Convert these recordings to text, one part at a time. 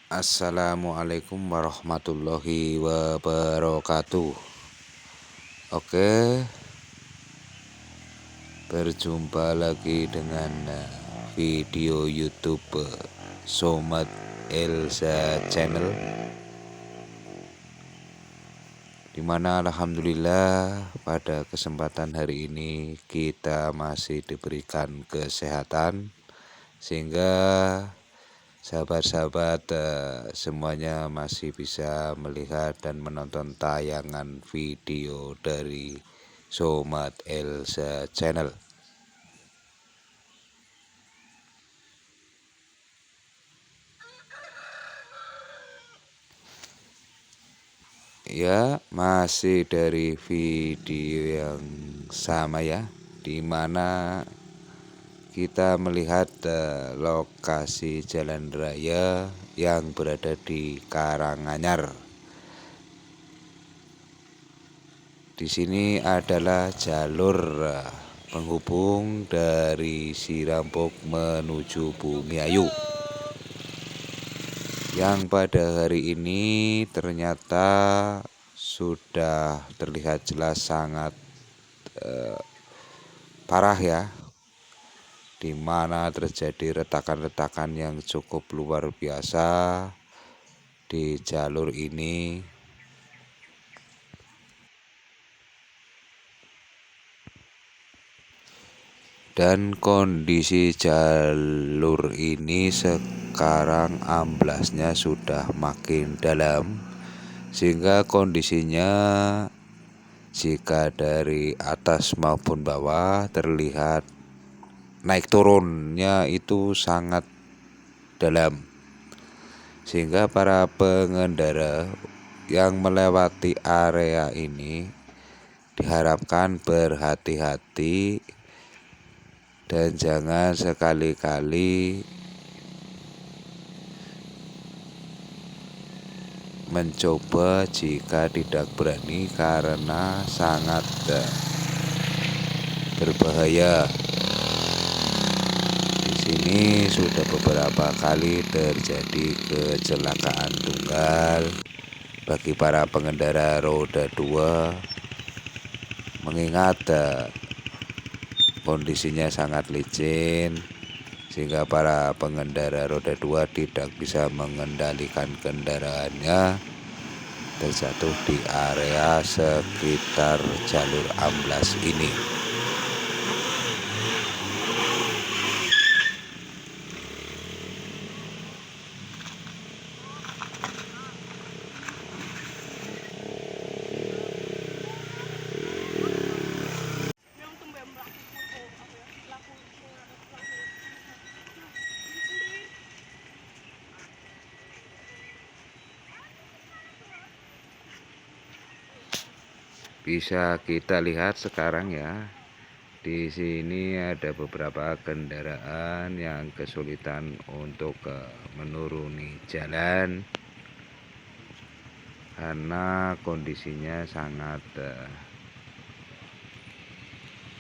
Assalamualaikum warahmatullahi wabarakatuh. Oke, berjumpa lagi dengan video YouTube Somat Elsa Channel, dimana alhamdulillah pada kesempatan hari ini kita masih diberikan kesehatan sehingga sahabat-sahabat semuanya masih bisa melihat dan menonton tayangan video dari Somat Elsa Channel. Ya, masih dari video yang sama ya, dimana kita melihat lokasi jalan raya yang berada di Karanganyar. Di sini adalah jalur penghubung dari Sirampok menuju Bumiayu, yang pada hari ini ternyata sudah terlihat jelas sangat parah ya, di mana terjadi retakan-retakan yang cukup luar biasa di jalur ini. Dan kondisi jalur ini sekarang amblasnya sudah makin dalam, sehingga kondisinya jika dari atas maupun bawah terlihat naik turunnya itu sangat dalam, sehingga para pengendara yang melewati area ini diharapkan berhati-hati dan jangan sekali-kali mencoba jika tidak berani, karena sangat berbahaya. Di sini sudah beberapa kali terjadi kecelakaan tunggal bagi para pengendara roda 2, mengingat kondisinya sangat licin sehingga para pengendara roda 2 tidak bisa mengendalikan kendaraannya, terjatuh di area sekitar jalur amblas ini. Bisa kita lihat sekarang ya, di sini ada beberapa kendaraan yang kesulitan untuk menuruni jalan karena kondisinya sangat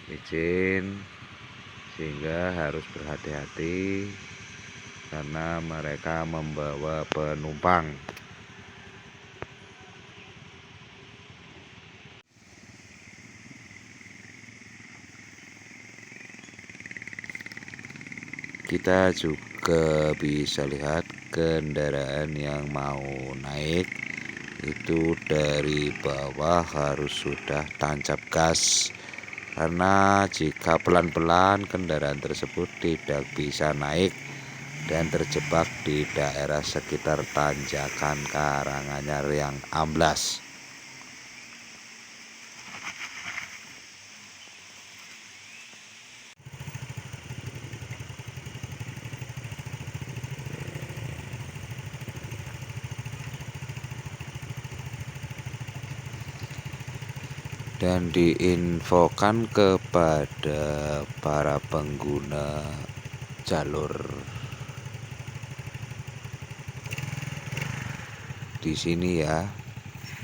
licin, sehingga harus berhati-hati karena mereka membawa penumpang. Kita juga bisa lihat kendaraan yang mau naik itu dari bawah harus sudah tancap gas, karena jika pelan-pelan kendaraan tersebut tidak bisa naik dan terjebak di daerah sekitar tanjakan Karanganyar yang amblas. Dan diinfokan kepada para pengguna jalur di sini ya,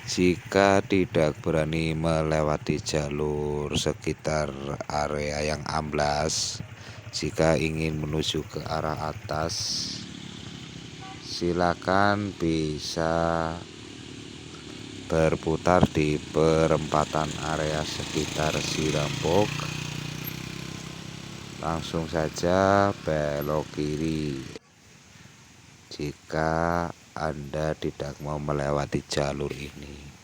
jika tidak berani melewati jalur sekitar area yang amblas, jika ingin menuju ke arah atas silakan bisa berputar di perempatan area sekitar Sirampok. Langsung saja belok kiri jika Anda tidak mau melewati jalur ini.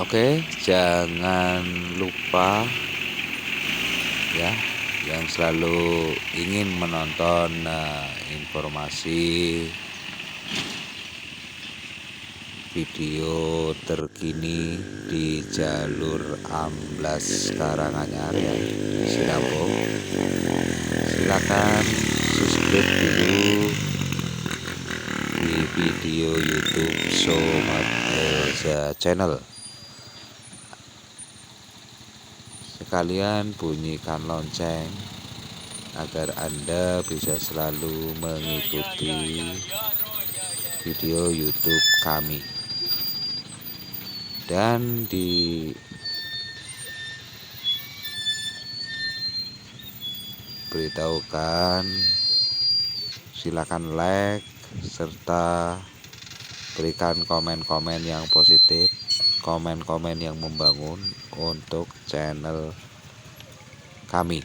Oke, jangan lupa ya, yang selalu ingin menonton informasi video terkini di jalur amblas Karanganyar ya, Sirampok. Silakan subscribe dulu di video YouTube Somat Elza Channel. Sekalian bunyikan lonceng agar Anda bisa selalu mengikuti video YouTube kami. Dan diberitahukan silakan like serta berikan komen-komen yang positif, komen-komen yang membangun untuk channel kami.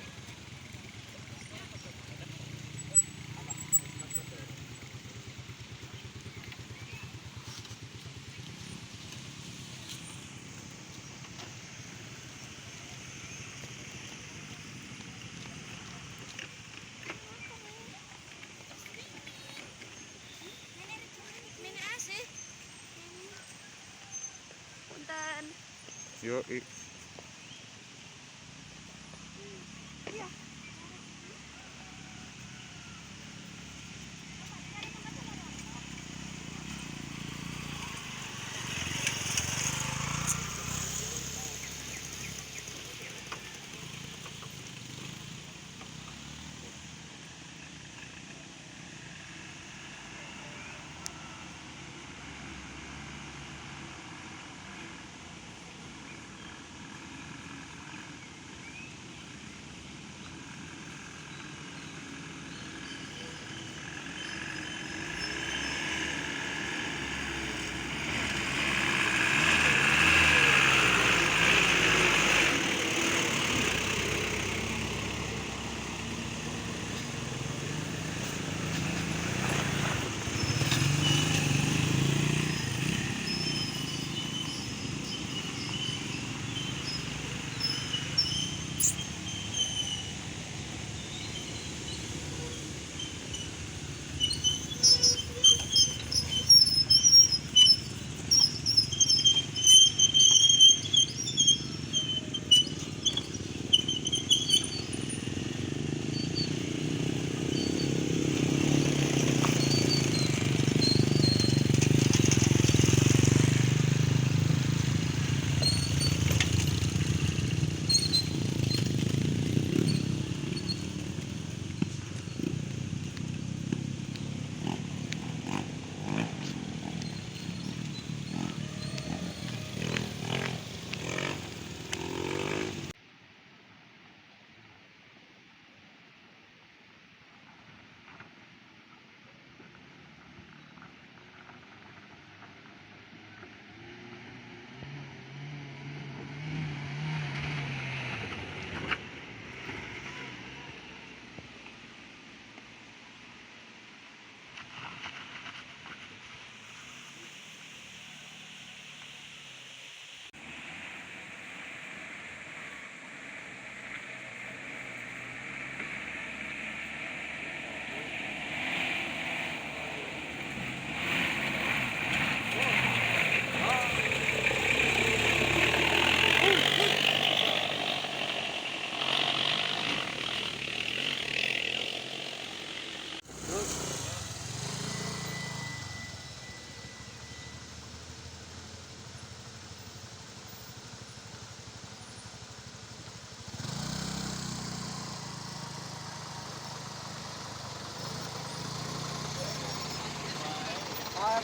Yuk.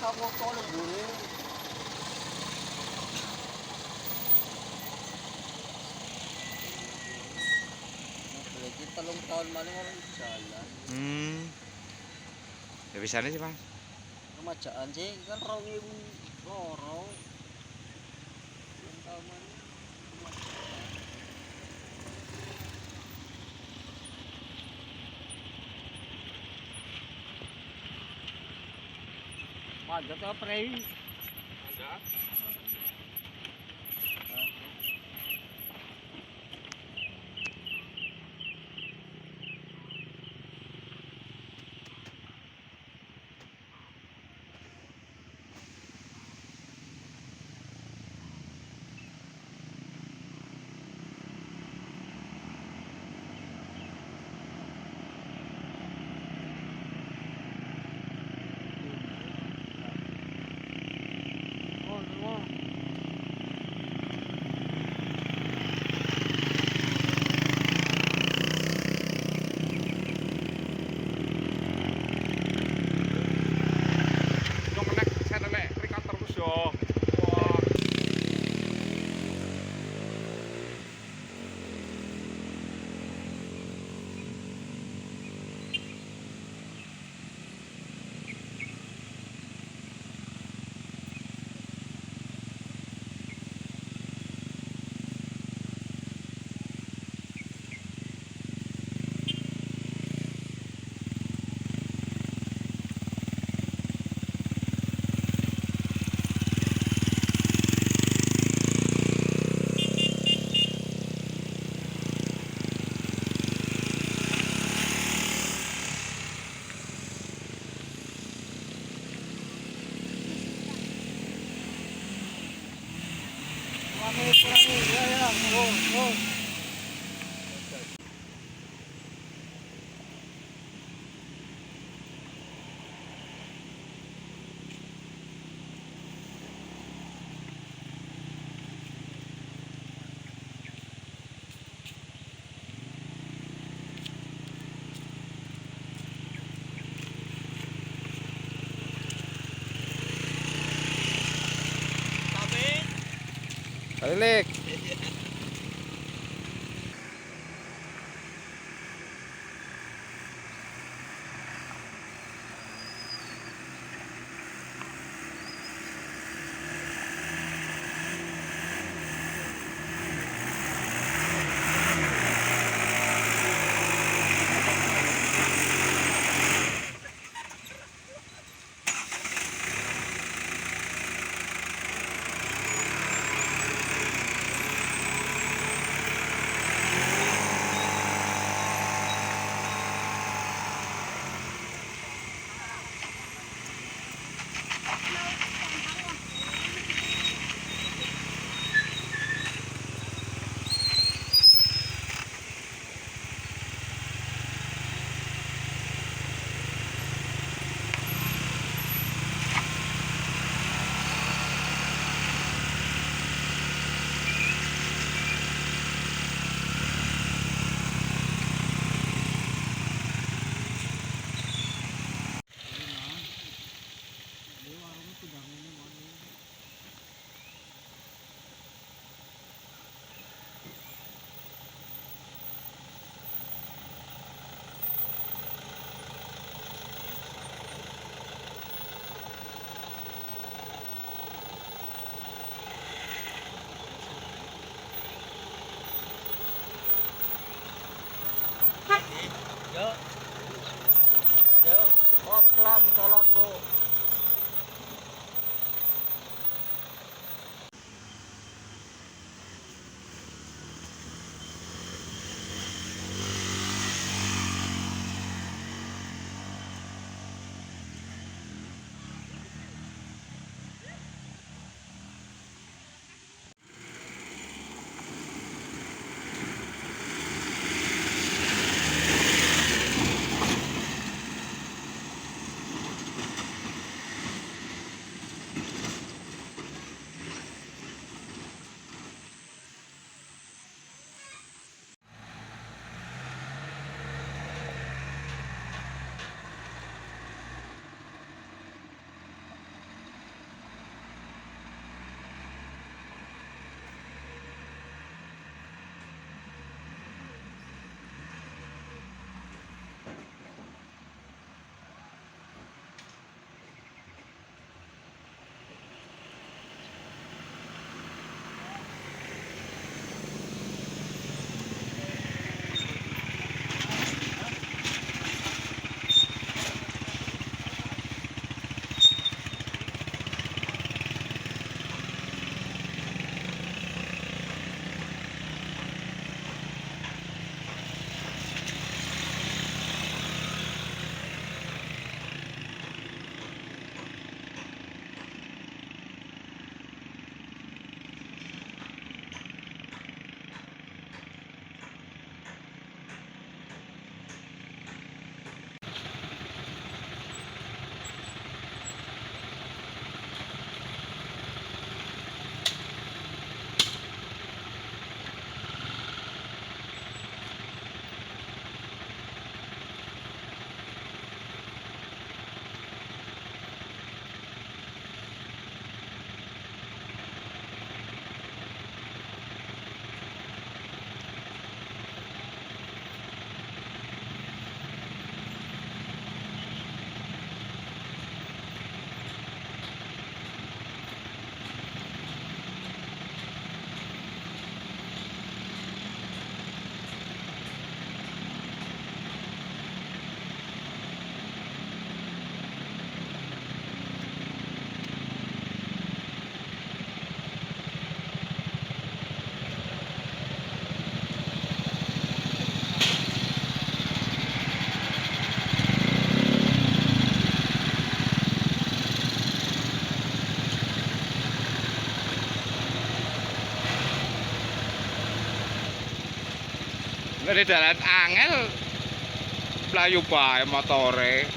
sa moto ng buri. Lagi talong tahun mana orang jalan. Ya bisa nih sih mas. Kemacaan sih kan 2000 loro. Talong tahun mana? Ada tuh prei. Ada. Kurangi, ya, oh. Balik. Yo, pelan salat bu. Dari dalan angel mlayu bae motore.